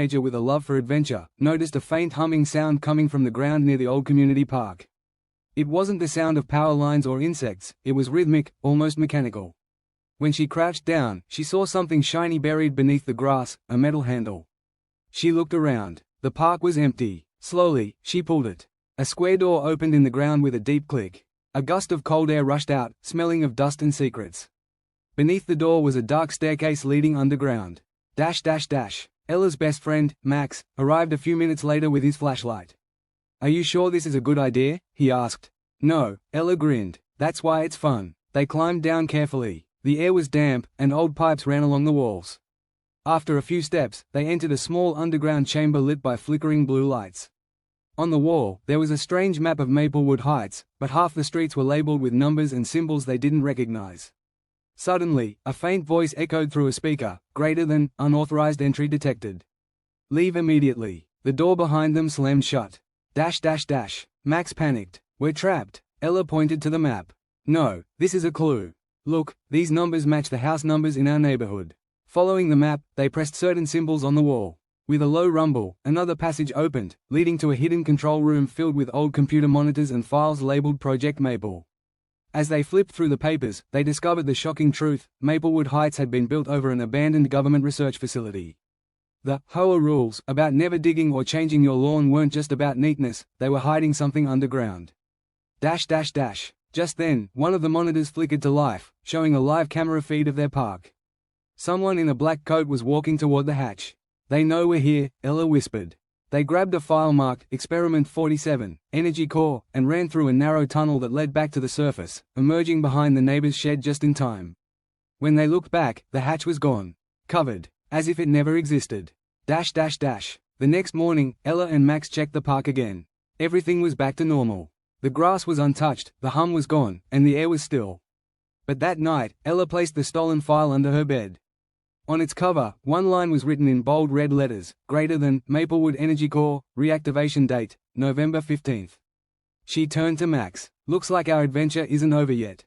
teenager with a love for adventure, noticed a faint humming sound coming from the ground near the old community park. It wasn't the sound of power lines or insects, it was rhythmic, almost mechanical. When she crouched down, she saw something shiny buried beneath the grass, a metal handle. She looked around. The park was empty. Slowly, she pulled it. A square door opened in the ground with a deep click. A gust of cold air rushed out, smelling of dust and secrets. Beneath the door was a dark staircase leading underground. Ella's best friend, Max, arrived a few minutes later with his flashlight. "Are you sure this is a good idea?" he asked. "No," Ella grinned. "That's why it's fun." They climbed down carefully. The air was damp, and old pipes ran along the walls. After a few steps, they entered a small underground chamber lit by flickering blue lights. On the wall, there was a strange map of Maplewood Heights, but half the streets were labeled with numbers and symbols they didn't recognize. Suddenly, a faint voice echoed through a speaker, "Greater than, unauthorized entry detected. Leave immediately." The door behind them slammed shut. Max panicked. "We're trapped." Ella pointed to the map. "No, this is a clue. Look, these numbers match the house numbers in our neighborhood." Following the map, they pressed certain symbols on the wall. With a low rumble, another passage opened, leading to a hidden control room filled with old computer monitors and files labeled Project Maple. As they flipped through the papers, they discovered the shocking truth: Maplewood Heights had been built over an abandoned government research facility. The HOA rules about never digging or changing your lawn weren't just about neatness, they were hiding something underground. Just then, one of the monitors flickered to life, showing a live camera feed of their park. Someone in a black coat was walking toward the hatch. "They know we're here," Ella whispered. They grabbed a file marked Experiment 47, Energy Core, and ran through a narrow tunnel that led back to the surface, emerging behind the neighbor's shed just in time. When they looked back, the hatch was gone. Covered. As if it never existed. The next morning, Ella and Max checked the park again. Everything was back to normal. The grass was untouched, the hum was gone, and the air was still. But that night, Ella placed the stolen file under her bed. On its cover, one line was written in bold red letters: "Greater than, Maplewood Energy Core, reactivation date, November 15th. She turned to Max. "Looks like our adventure isn't over yet."